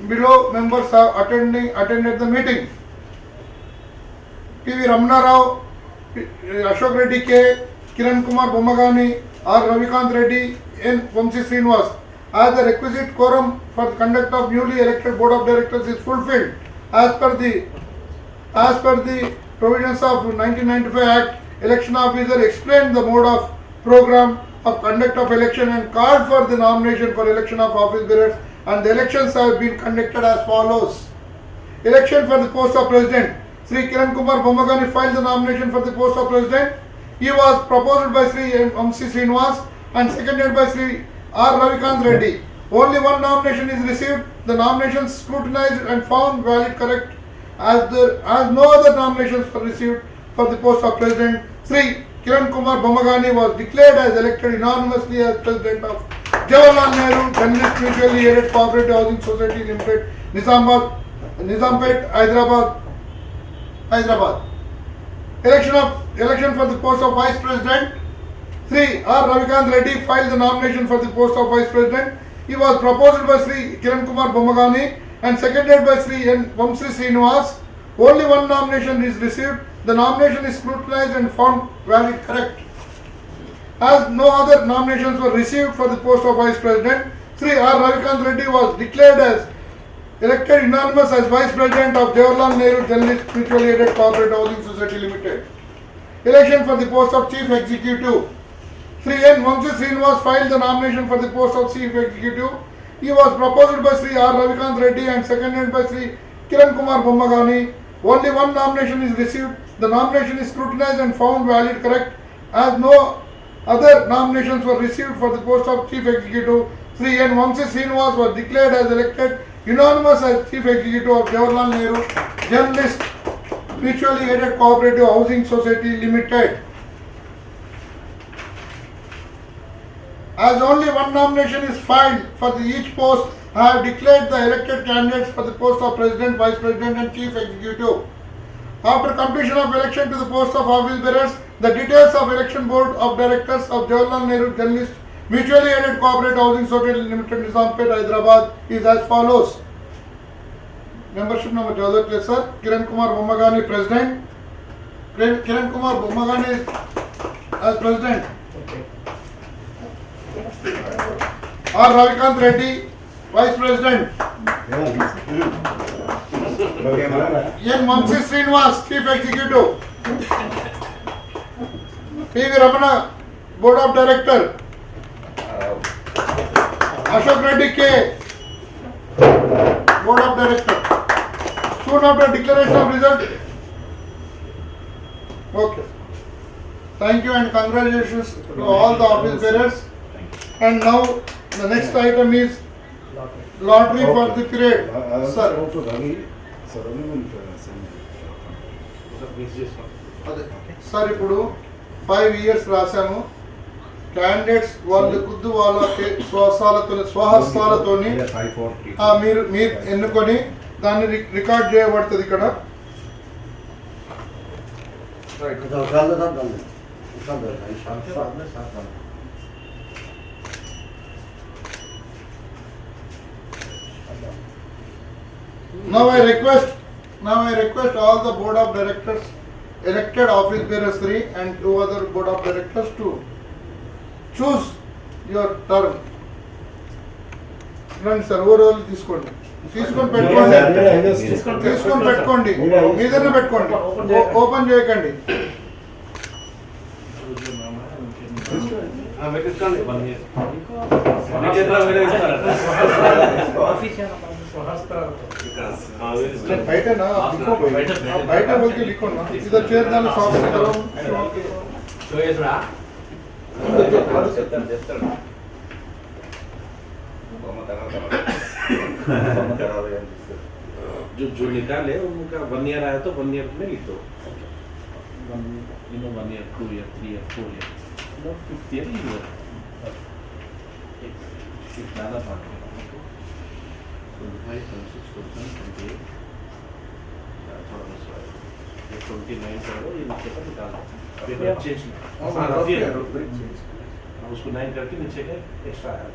below members have attended the meeting. P.V. Ramana Rao, Ashok Reddy K, Kiran Kumar Bomagani, R. Ravikant Reddy, N. Vamsi Srinivas. As the requisite quorum for the conduct of newly elected board of directors is fulfilled as per the provisions of 1995 Act, election officer explained the mode of program of conduct of election and called for the nomination for election of office bearers, and the elections have been conducted as follows. Election for the post of president. Sri Kiran Kumar Bomagani filed the nomination for the post of president. He was proposed by Sri M. Vamsi Srinivas and seconded by Sri R. Ravikant Reddy. Only one nomination is received. The nominations scrutinized and found valid correct as no other nominations were received for the post of president. Sri Kiran Kumar Bomagani was declared as elected unanimously as president of Jawaharlal Nehru Journalist Mutually Aided Cooperative Housing Society Limited, Nizampet, Hyderabad. Election for the post of vice president. Sri R. Ravikant Reddy filed the nomination for the post of vice president. He was proposed by Sri Kiran Kumar Bomagani and seconded by Sri N. Vamsi Srinivas. Only one nomination is received. The nomination is scrutinized and found valid correct. As no other nominations were received for the post of vice president, Sri R. Ravikant Reddy was declared as elected unanimous as vice president of Jawaharlal Nehru Journalist Mutually Aided Cooperative Housing Society Limited. Election for the post of chief executive. Sri N. Vamsi Srinivas filed the nomination for the post of chief executive. He was proposed by Sri R. Ravikant Reddy and seconded by Sri Kiran Kumar Bomagani. Only one nomination is received. The nomination is scrutinized and found valid correct as no other nominations were received for the post of chief executive. Sri N. Vamsi Srinivas was declared as elected unanimous as chief executive of Jawaharlal Nehru Journalist Mutually Aided Cooperative Housing Society Limited. As only one nomination is filed for each post, I have declared the elected candidates for the post of president, vice president and chief executive. After completion of election to the post of office bearers, the details of election board of directors of Jawaharlal Nehru Journalist Mutually Aided Cooperative Housing Society Limited, Nizampet, Hyderabad is as follows. Membership number Joseph sir, Kiran Kumar Bomagani president. Kiran Kumar Bomagani as president. R. Ravikant Reddy, Vice President. N. Vamsi Srinivas, Chief Executive. P.V. Ramana, Board of Director. Ashok Reddy K, Board of Director. Soon after declaration of result. Okay. Thank you and congratulations to all the office bearers. And now the next item is lottery for the period. Sir. Sir ఇప్పుడు 5 years రాశాము. Candidates వాళ్ళు కుద్దు వాళ్ళ స్వహస్తాలతో మీరు ఎన్నుకొని దాన్ని record చేయబడుతుంది ఇక్కడ. Now I request all the board of directors, elected office bearers 3 and 2 other board of directors to choose your term. రండి సార్ ఓవరాల్ తీసుకొని పెట్టుకోండి మీదనే పెట్టుకోండి, ఓపెన్ చేయకండి. బయట बोलके लिखो ना, इधर चेयर डालो, साफ करो. जो निकाले उनका 1 year आया तो 1 year में लिख दो. 1 year, 2 year, 3 year, 4 year, 5th year ही है. कितना था? 25, 26, 27, 28, 29 करो, ये नीचे का निकालो. पेपर चेंज उसको 9 करके नीचे का एक्स्ट्रा है.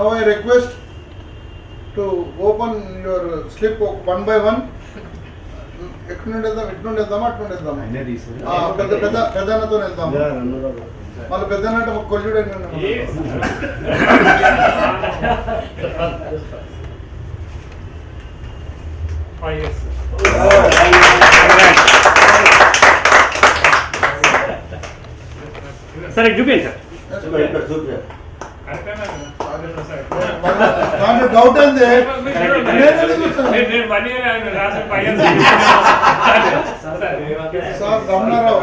Now I request to open your slip one by one. ఎటు నుండి వెళ్దాం, ఇటు నుండి వెళ్దామా, అటు నుండి వెళ్దామా? పెద్దన్నతో వెళ్దాము. మళ్ళీ పెద్దన్న అంటే ఒక కొల్లుడు సరే చూపించండి సార్. దాంట్లో డౌట్ ఏంది? సార్ రమణారావు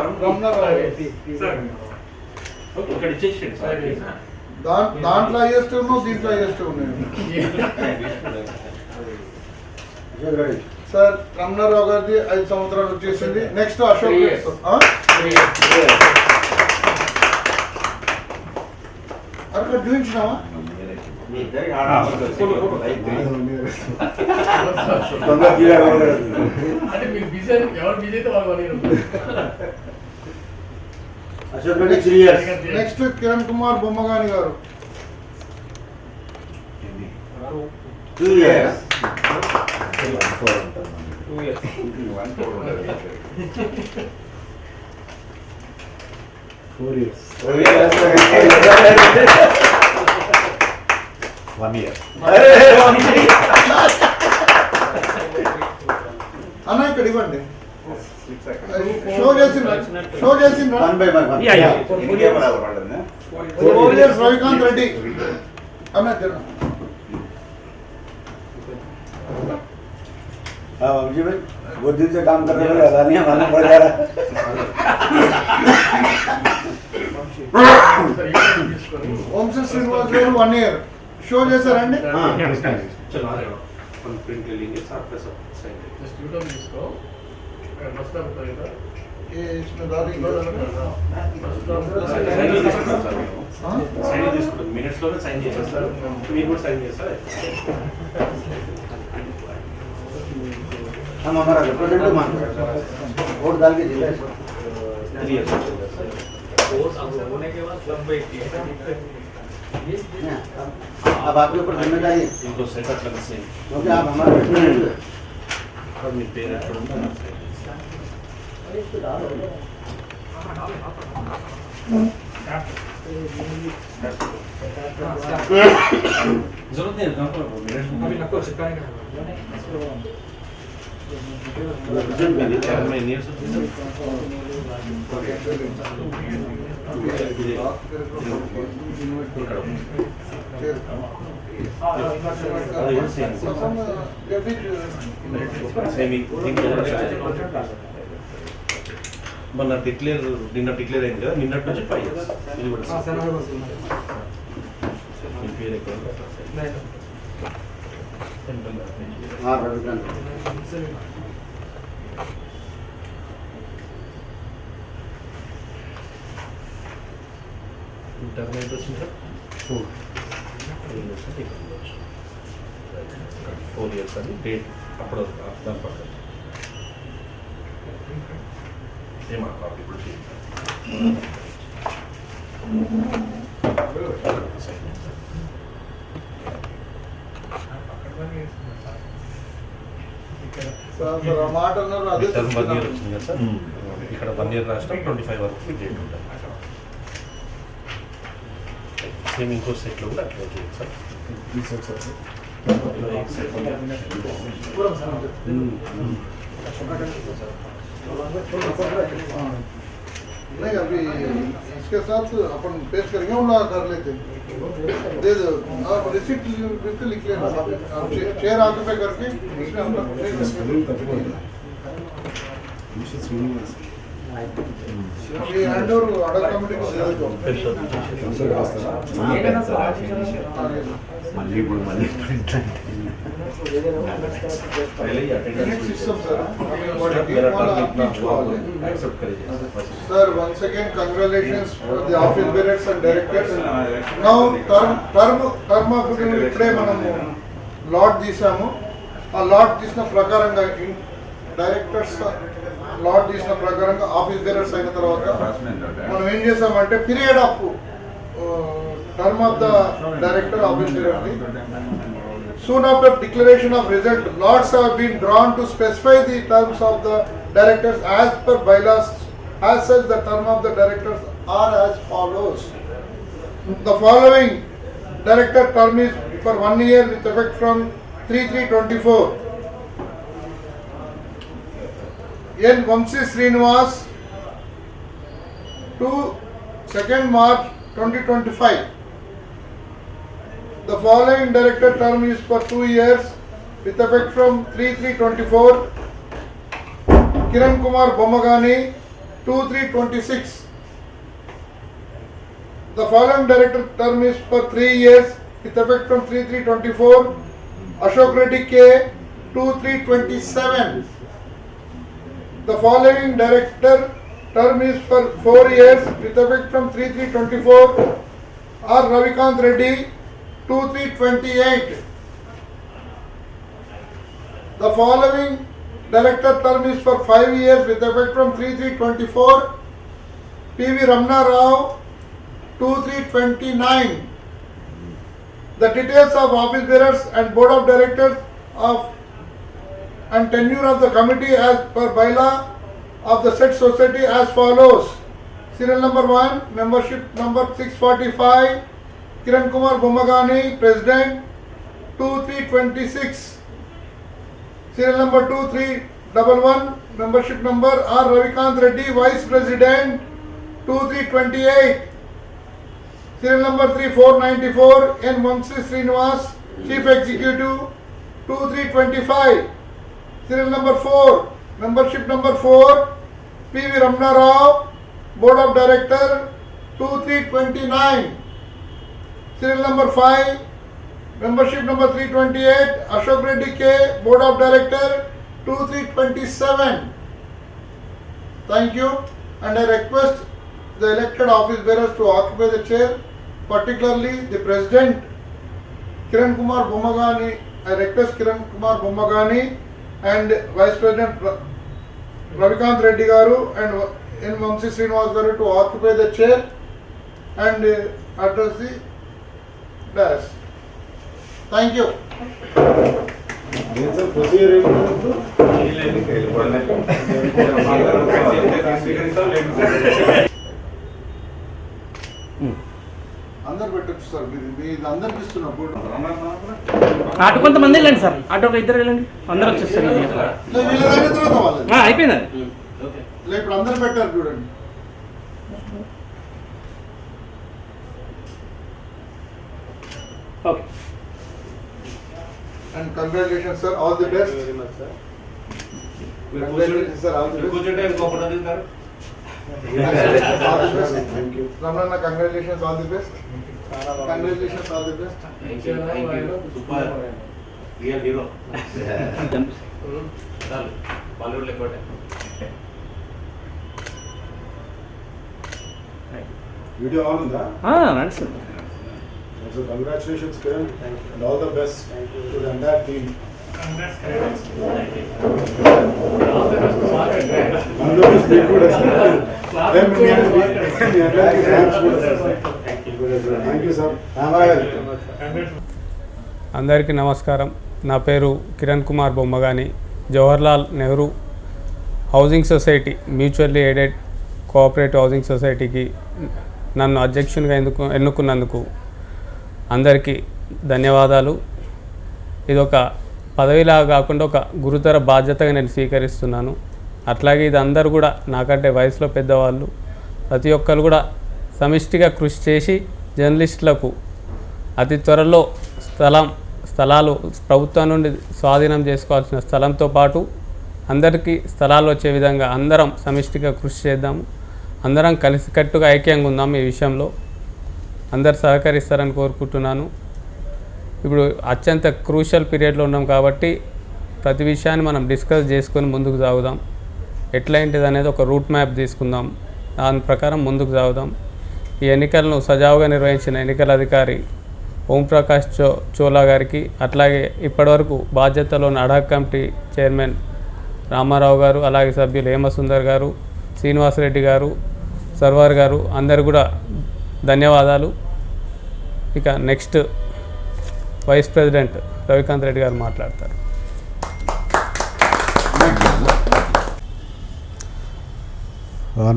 దాంట్లో హైయెస్ట్ ఉన్నావు, దీంట్లో హైయెస్ట్ ఉన్నాయి. సార్ రమణారావు గారిది 5 సంవత్సరాలు వచ్చేసింది. నెక్స్ట్ అశోక్ అక్కడ చూపించినావా? నెక్స్ట్ కిరణ్ కుమార్ బొమ్మగాని గారు. 2 years. 4 years. 1 year. అన్న ఇక్కడ ఇవ్వండి. షో చేసిండ్రా? 1 by 1. 4 years రవికాంత్ రెడ్డి అన్న. हाँ जी भाई बहुत दिन से काम कर रहे हो, अदानियाँ मानना पड़ जा रहा है। వంశీ శ్రీనివాస్ గారు 1 year షో చేశారండి. चलो हम प्रिंट ले लेंगे साथ में सब साइन जस्ट यूट्यूब इसको मस्ता बताइएगा ये इसमें डाली సైన్ తీసుకుంటాం మినిట్స్ లోనే సైన్ చేసేస్తారు. మీరు కూడా సైన్ చేస్తారు. हम हमारा रिप्रेजेंटेटिव मानते हैं, वोट डाल के जिला अब आपके ऊपर जिम्मेदारी है, इनको सेटअप करना चाहिए क्योंकि आप हमारे रिप्रेजेंटेटिव हैं। और मेरे पेरेंट्स जरूरत नहीं है अभी नको चिपकाएंगे मैं नीर से మొన్న డిక్లేర్ నిన్న డిక్లేర్ అయింది కదా, నిన్నటి నుంచి 5 years ఇది కూడా మీ పేరు ఎక్కడ? हाँ रविकांत इंटरनेट వచ్చిందా? 4 years అని డేట్ అప్పుడు దాని పక్కన సేమ్ ఆ కాపీ కూడా సార్ ఆ మాట అన్నారు అదే టర్మ్ 1 year వచ్చింది కదా సార్. ఇక్కడ 1 year రాష్ట్రం 25 వరకు డేట్ ఉంటుంది. సేమ్ ఇంకో సెట్లో కూడా అట్లా చేయండి సార్. नहीं अभी इसके साथ अपन पेश करेंगे उन कर लेते दे दो आप रिसिप्ट बिल्कुल लिख लेना आप चेयर ऑक्यूपाई करके इसमें हम ये हैंड ओवर ऑर्डर कमेटी को दे दो Sir, once again congratulations for the office bearers and directors. Now term of ఇప్పుడే మనము లాట్ తీసాము. ఆ లాట్ తీసిన ప్రకారంగా డైరెక్టర్స్ లాట్ తీసిన ప్రకారంగా ఆఫీస్ బేరర్స్ అయిన తర్వాత మనం ఏం చేసామంటే period of term of the director arbitrarily. Soon after declaration of result, lots have been drawn to specify the terms of the directors as per bylaws. As such, the term of the directors are as follows. The following director term is for 1 year with effect from 3/3/24. N. Vamsi Srinivas to 2nd March 2025. The following director term is for 2 years with effect from 3/3/24. Kiran Kumar Bommagani 2/3/26. The following director term is for 3 years with effect from 3/3/24. Ashok Reddy K 2/3/27. The following director term is for 4 years with effect from 3/3/24. R. Ravikant Reddy 2/3/28. The following director term is for 5 years with effect from 3/3/24. P.V. Ramna Rao 2/3/29. The details of office bearers and board of directors of and tenure of the committee as per bylaw of the said society as follows. Serial number 1, membership number 645, Kiran Kumar Bommagani, President, 2/3/26. Serial number 2311, membership number R. Ravikant Reddy, Vice President, 2/3/28. Serial number 3494, N. Vamsi Srinivas, Chief Executive, 2/3/25. Serial number 4, membership number 4, P.V. Ramna Rao, Board of Director, 2/3/29. Serial number 5, membership number 328, Ashok Reddy K, Board of Director, 2/3/27. Thank you, and I request the elected office bearers to occupy the chair, particularly the President, Kiran Kumar Bommagani. I request Kiran Kumar Bommagani and Vice President Ravikant Reddy Garu and N. Vamsi Srinivas Garu to occupy the chair and address the dash. Thank you. అందరు పెట్టచ్చు sir, మీరు అందరికి ఇస్తున్నప్పుడు అటు కొంతమంది వెళ్ళండి sir, అటు ఒక ఇద్దరు వెళ్ళండి, అందరూ వచ్చేస్తారు. వీళ్ళ తర్వాత వాళ్ళది అయిపోయింది అది. ఇప్పుడు అందరు పెట్టారు చూడండి. Okay. And congratulations sir, all the best. Very much, sir. Congratulations sir, all the best. కూర్చుంటే ఇంకొకటి sir. All the best. Thank you. Ramana, congratulations, all the best. Congratulations, all the best. Thank you. Super. Real hero. చాలు Bollywood లెక్కోటే. Video on ఉందా? రండి sir. So congratulations Kiran and all the best to the entire team. అందరూ speak కూడా sir. Thank you sir. అందరికీ నమస్కారం. నా పేరు Kiran Kumar Bommagani. Jawaharlal Nehru housing society mutually aided cooperative housing సొసైటీకి నన్ను అధ్యక్షునిగా ఎన్నుకున్నందుకు అందరికీ ధన్యవాదాలు. ఇదొక పదవిలాగా కాకుండా ఒక గురుతర బాధ్యతగా నేను స్వీకరిస్తున్నాను. అట్లాగే ఇది అందరూ కూడా నాకంటే వయసులో పెద్దవాళ్ళు, ప్రతి ఒక్కరు కూడా సమిష్టిగా కృషి చేసి జర్నలిస్టులకు అతి త్వరలో స్థలాలు ప్రభుత్వం నుండి స్వాధీనం చేసుకోవాల్సిన స్థలంతో పాటు అందరికీ స్థలాలు వచ్చే విధంగా అందరం సమిష్టిగా కృషి చేద్దాము. అందరం కలిసికట్టుగా ఐక్యంగా ఉందాం. ఈ విషయంలో అందరు సహకరిస్తారని కోరుకుంటున్నాను. ఇప్పుడు అత్యంత క్రూషియల్ పీరియడ్లో ఉన్నాం కాబట్టి ప్రతి విషయాన్ని మనం డిస్కస్ చేసుకొని ముందుకు సాగుదాం. ఎట్లాంటిది అనేది ఒక రూట్ మ్యాప్ తీసుకుందాం, దాని ప్రకారం ముందుకు సాగుదాం. ఈ ఎన్నికలను సజావుగా నిర్వహించిన ఎన్నికల అధికారి ఓంప్రకాష్ చోలా గారికి, అట్లాగే ఇప్పటివరకు బాధ్యతలో ఉన్న అడాక్ కమిటీ చైర్మన్ రామారావు గారు, అలాగే సభ్యులు హేమసుందర్ గారు, శ్రీనివాసరెడ్డి గారు, సర్వార్ గారు అందరు కూడా ధన్యవాదాలు. ఇక next vice president Ravikanth Reddy గారు మాట్లాడతారు.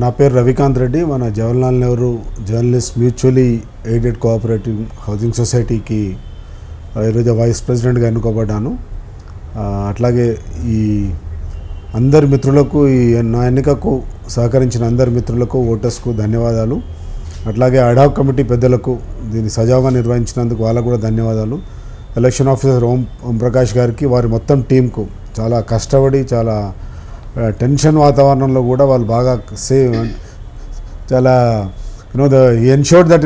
నా పేరు రవికాంత్ రెడ్డి. మన Jawaharlal Nehru journalist mutually aided cooperative housing సొసైటీకి ఈరోజు వైస్ ప్రెసిడెంట్గా ఎన్నుకోబడ్డాను. అట్లాగే ఈ అందరి మిత్రులకు, ఈ నా ఎన్నికకు సహకరించిన అందరి మిత్రులకు, ఓటర్స్కు ధన్యవాదాలు. అట్లాగే అడాక్ కమిటీ పెద్దలకు దీన్ని సజావుగా నిర్వహించినందుకు వాళ్ళకు కూడా ధన్యవాదాలు. ఎలక్షన్ ఆఫీసర్ ఓం ప్రకాష్ గారికి, వారి మొత్తం టీంకు చాలా కష్టపడి, చాలా టెన్షన్ వాతావరణంలో కూడా వాళ్ళు బాగా చాలా ensured that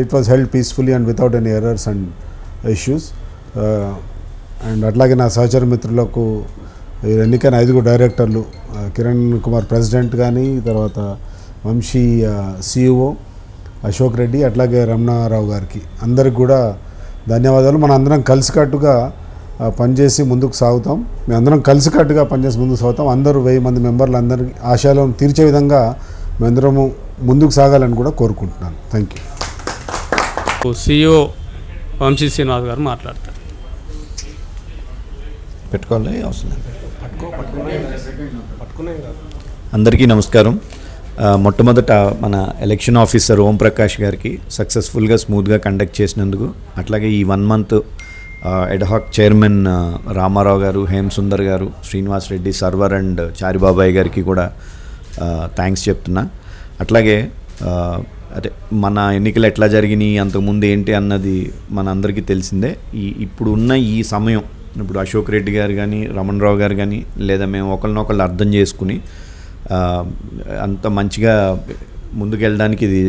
it was held peacefully and without any errors and issues. And అట్లాగే నా సహచర మిత్రులకు, ఎన్నికైన 5 డైరెక్టర్లు, కిరణ్ కుమార్ ప్రెసిడెంట్ కానీ, తర్వాత వంశీ సిఇఓ, అశోక్ రెడ్డి, అట్లాగే రమణారావు గారికి అందరికి కూడా ధన్యవాదాలు. మన అందరం కలిసికట్టుగా పనిచేసి ముందుకు సాగుతాం. మేము అందరం కలిసికట్టుగా పనిచేసి ముందుకు సాగుతాం. అందరూ 1000 మంది మెంబర్లు అందరికీ ఆశయాలను తీర్చే విధంగా మేమందరము ముందుకు సాగాలని కూడా కోరుకుంటున్నాను. Thank you. CEO Vamsi Srinivas గారు మాట్లాడతారు. పెట్టుకోవాలి అవసరం. అందరికీ నమస్కారం. మొట్టమొదట మన ఎలక్షన్ ఆఫీసర్ ఓం ప్రకాష్ గారికి సక్సెస్ఫుల్గా స్మూత్గా కండక్ట్ చేసినందుకు, అట్లాగే ఈ 1 మంత్ ఎడ్హాక్ చైర్మన్ రామారావు గారు, హేమ్ సుందర్ గారు, శ్రీనివాస్ రెడ్డి, సర్వర్ అండ్ చారిబాబాయ్ గారికి కూడా థ్యాంక్స్ చెప్తున్నా. అట్లాగే అదే మన ఎన్నికలు ఎట్లా జరిగినాయి, అంతకుముందు ఏంటి అన్నది మన అందరికీ తెలిసిందే. ఇప్పుడు ఉన్న ఈ సమయం, ఇప్పుడు అశోక్ రెడ్డి గారు కానీ, రమణరావు గారు కానీ, లేదా మేము ఒకరినొకళ్ళు అర్థం చేసుకుని అంత మంచిగా ముందుకెళ్ళడానికి ఇది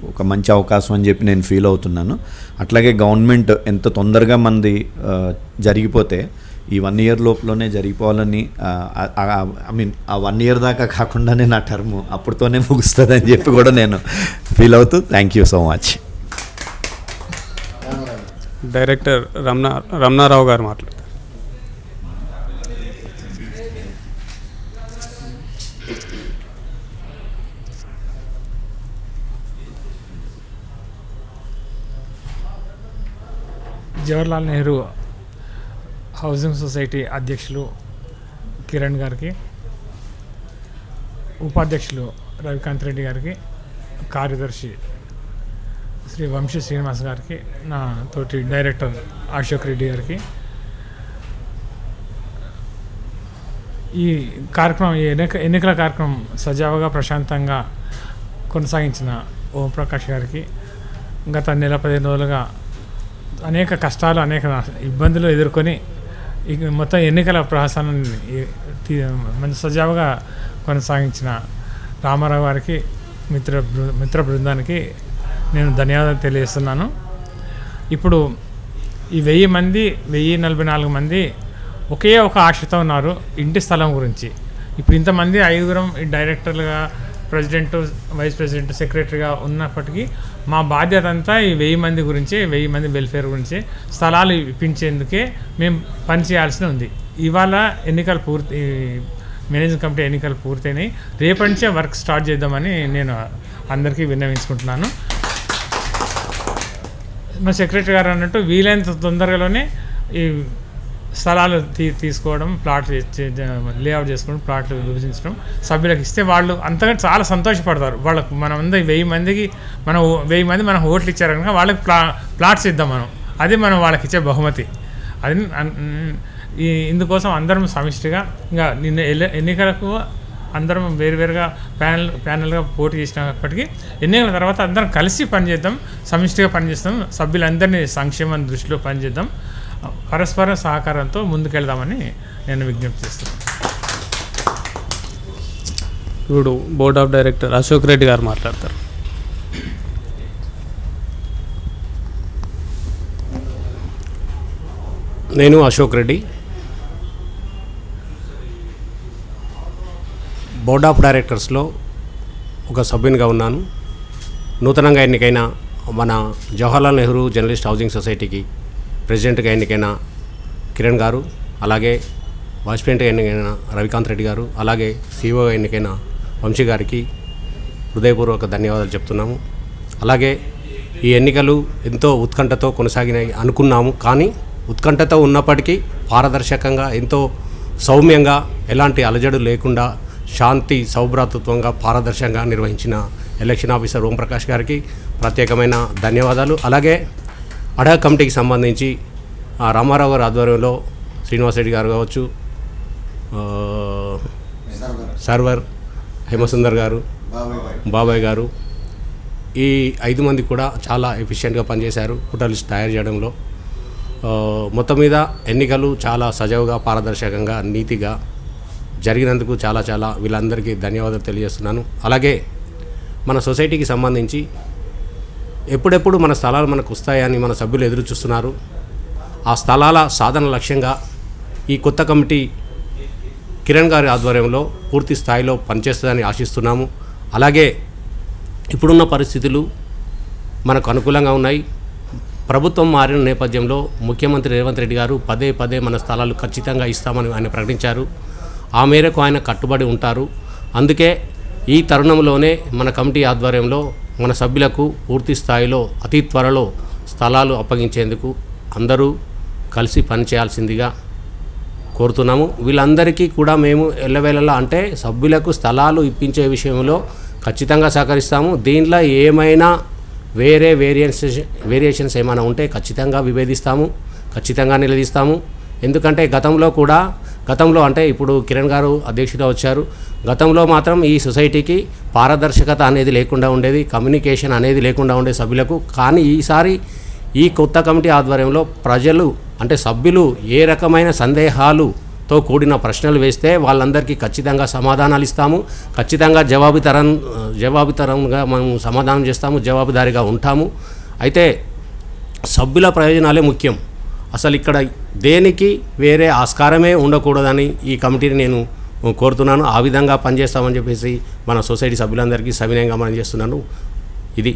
ఒక మంచి అవకాశం అని చెప్పి నేను ఫీల్ అవుతున్నాను. అట్లాగే గవర్నమెంట్ ఎంత తొందరగా మంది జరిగిపోతే ఈ 1 ఇయర్ లోపలనే జరిగిపోవాలని, ఐ మీన్ ఆ 1 ఇయర్ దాకా కాకుండానే నా టర్మ్ అప్పటితోనే ముగుస్తుంది అని చెప్పి కూడా నేను ఫీల్ అవుతూ thank you so much. Director Ramana Rao గారు మాట్లాడతారు. జవహర్లాల్ నెహ్రూ హౌసింగ్ సొసైటీ అధ్యక్షులు కిరణ్ గారికి, ఉపాధ్యక్షులు రవికాంత్ రెడ్డి గారికి, కార్యదర్శి శ్రీ వంశీ శ్రీనివాస్ గారికి, నా తోటి డైరెక్టర్ అశోక్ రెడ్డి గారికి, ఈ కార్యక్రమం, ఈ ఎన్నికల కార్యక్రమం సజావుగా ప్రశాంతంగా కొనసాగించిన ఓం ప్రకాష్ గారికి, గత నెల 15 రోజులుగా అనేక కష్టాలు, అనేక ఇబ్బందులు ఎదుర్కొని మొత్తం ఎన్నికల ప్రహసనాన్ని మంచి సజావుగా కొనసాగించిన రామారావు గారికి, మిత్ర బృందానికి నేను ధన్యవాదాలు తెలియజేస్తున్నాను. ఇప్పుడు ఈ 1044 మంది ఒకే ఒక ఆశతో ఉన్నారు, ఇంటి స్థలం గురించి. ఇప్పుడు ఇంతమంది 5 డైరెక్టర్లుగా, ప్రెసిడెంట్, వైస్ ప్రెసిడెంట్, సెక్రటరీగా ఉన్నప్పటికీ మా బాధ్యత అంతా ఈ 1000 మంది గురించి, 1000 మంది వెల్ఫేర్ గురించి, స్థలాలు ఇప్పించేందుకే మేము పనిచేయాల్సి ఉంది. ఇవాళ ఎన్నికలు మేనేజింగ్ కమిటీ ఎన్నికలు పూర్తయినాయి. రేపటి నుంచే వర్క్ స్టార్ట్ చేద్దామని నేను అందరికీ విన్నవించుకుంటున్నాను. మా సెక్రటరీ గారు అన్నట్టు వీలైనంత తొందరగానే ఈ స్థలాలు తీసుకోవడం, ప్లాట్లు లేఅవుట్ చేసుకోవడం, ప్లాట్లు విభజించడం సభ్యులకు ఇస్తే వాళ్ళు అంతగా చాలా సంతోషపడతారు. వాళ్ళకు మనం అందరూ 1000 మందికి మనం 1000 మంది మనం ఓట్లు ఇచ్చారు కనుక వాళ్ళకి ప్లాట్స్ ఇద్దాం మనం. అది మనం వాళ్ళకి ఇచ్చే బహుమతి. అది ఇందుకోసం అందరం సమిష్టిగా, ఇంకా నిన్న ఎన్నికలకు అందరం వేరువేరుగా ప్యానల్గా పోటీ చేసినప్పటికీ ఎన్నికల తర్వాత అందరం కలిసి పనిచేద్దాం, సమిష్టిగా పనిచేస్తాం, సభ్యులందరినీ సంక్షేమం దృష్టిలో పనిచేద్దాం, పరస్పర సహకారంతో ముందుకెళ్దామని నేను విజ్ఞప్తి చేస్తున్నాను. ఇప్పుడు board of director Ashok Reddy గారు మాట్లాడతారు. నేను అశోక్ రెడ్డి, బోర్డ్ ఆఫ్ డైరెక్టర్స్లో ఒక సభ్యునిగా ఉన్నాను. నూతనంగా ఎన్నికైన మన జవహర్లాల్ నెహ్రూ జర్నలిస్ట్ హౌసింగ్ సొసైటీకి ప్రెసిడెంట్గా ఎన్నికైన కిరణ్ గారు, అలాగే వైస్ ప్రెసిడెంట్గా ఎన్నికైన రవికాంత్ రెడ్డి గారు, అలాగే సిఇఓగా ఎన్నికైన వంశీ గారికి హృదయపూర్వక ధన్యవాదాలు చెప్తున్నాము. అలాగే ఈ ఎన్నికలు ఎంతో ఉత్కంఠతో కొనసాగినాయి అనుకున్నాము, కానీ ఉత్కంఠతో ఉన్నప్పటికీ పారదర్శకంగా ఎంతో సౌమ్యంగా ఎలాంటి అలజడు లేకుండా శాంతి సౌభ్రాతృత్వంగా పారదర్శకంగా నిర్వహించిన ఎలక్షన్ ఆఫీసర్ ఓంప్రకాష్ గారికి ప్రత్యేకమైన ధన్యవాదాలు. అలాగే అడాక్ కమిటీకి సంబంధించి రామారావు గారి ఆధ్వర్యంలో శ్రీనివాసరెడ్డి గారు కావచ్చు, సర్వర్ హేమసుందర్ గారు, బాబాయ్ గారు, ఈ 5 మంది కూడా చాలా ఎఫిషియెంట్గా పనిచేశారు ఓటర్ లిస్ట్ తయారు చేయడంలో. మొత్తం మీద ఎన్నికలు చాలా సజావుగా పారదర్శకంగా నీతిగా జరిగినందుకు చాలా వీళ్ళందరికీ ధన్యవాదాలు తెలియజేస్తున్నాను. అలాగే మన సొసైటీకి సంబంధించి ఎప్పుడెప్పుడు మన స్థలాలు మనకు వస్తాయని మన సభ్యులు ఎదురు చూస్తున్నారు. ఆ స్థలాల సాధన లక్ష్యంగా ఈ కొత్త కమిటీ కిరణ్ గారి ఆధ్వర్యంలో పూర్తి స్థాయిలో పనిచేస్తుందని ఆశిస్తున్నాము. అలాగే ఇప్పుడున్న పరిస్థితులు మనకు అనుకూలంగా ఉన్నాయి. ప్రభుత్వం మారిన నేపథ్యంలో ముఖ్యమంత్రి రేవంత్ రెడ్డి గారు పదే మన స్థలాలు ఖచ్చితంగా ఇస్తామని ఆయన ప్రకటించారు. ఆ మేరకు ఆయన కట్టుబడి ఉంటారు. అందుకే ఈ తరుణంలోనే మన కమిటీ ఆధ్వర్యంలో మన సభ్యులకు పూర్తి స్థాయిలో అతి త్వరలో స్థలాలు అప్పగించేందుకు అందరూ కలిసి పనిచేయాల్సిందిగా కోరుతున్నాము. వీళ్ళందరికీ కూడా మేము ఎల్లవేళలా అంటే సభ్యులకు స్థలాలు ఇప్పించే విషయంలో ఖచ్చితంగా సహకరిస్తాము. దీంట్లో ఏమైనా వేరే వేరియేషన్స్ ఏమైనా ఉంటే ఖచ్చితంగా విభేదిస్తాము, ఖచ్చితంగా నిలదీస్తాము. ఎందుకంటే గతంలో అంటే ఇప్పుడు కిరణ్ గారు అధ్యక్షుడిగా వచ్చారు. గతంలో మాత్రం ఈ సొసైటీకి పారదర్శకత అనేది లేకుండా ఉండేది, కమ్యూనికేషన్ అనేది లేకుండా ఉండే సభ్యులకు. కానీ ఈసారి ఈ కొత్త కమిటీ ఆధ్వర్యంలో ప్రజలు అంటే సభ్యులు ఏ రకమైన సందేహాలుతో కూడిన ప్రశ్నలు వేస్తే వాళ్ళందరికీ ఖచ్చితంగా సమాధానాలు ఇస్తాము, ఖచ్చితంగా జవాబుతరంగా మనం సమాధానం చేస్తాము, జవాబుదారీగా ఉంటాము. అయితే సభ్యుల ప్రయోజనాలే ముఖ్యం. అసలు ఇక్కడ దేనికి వేరే ఆస్కారమే ఉండకూడదని ఈ కమిటీని నేను కోరుతున్నాను. ఆ విధంగా పనిచేస్తామని చెప్పేసి మన సొసైటీ సభ్యులందరికీ సవినయంగా మనం చేస్తున్నాను. ఇది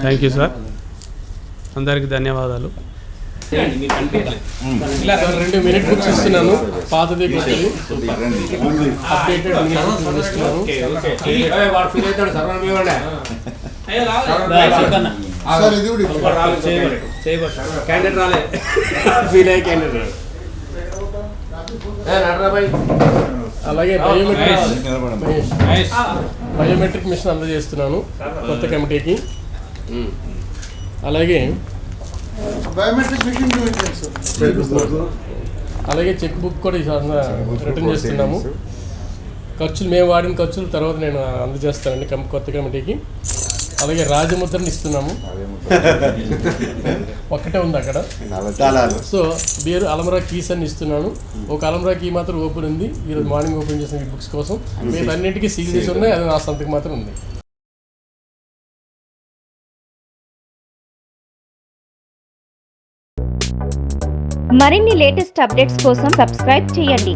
థ్యాంక్ యూ సార్, అందరికీ ధన్యవాదాలు. 2 మినిట్ బుక్స్ ఇస్తున్నాను, పాతది కొత్తది అప్డేటెడ్ ఇస్తున్నాను. అలాగే బయోమెట్రిక్ మిషన్ అందజేస్తున్నాను కొత్త కమిటీకి. అలాగే చెక్ బుక్ కూడా రిటర్న్ చేస్తున్నాము. మేము వాడిన ఖర్చులు తర్వాత నేను అందజేస్తానండి కొత్త కమిటీకి. అలాగే రాజముద్రని ఇస్తున్నాము, ఒక్కటే ఉంది అక్కడ. సో బీరు అలమరా కీస్ అని ఇస్తున్నాను. ఒక అలమరా కీ మాత్రం ఓపెన్ ఉంది, ఈరోజు మార్నింగ్ ఓపెన్ చేసిన ఈ బుక్స్ కోసం. మీరు అన్నింటికీ సీల్ చేసి ఉన్నాయి, అది నా సంతకు మాత్రం ఉంది. మరిన్ని లేటెస్ట్ అప్డేట్స్ కోసం సబ్స్క్రైబ్ చేయండి.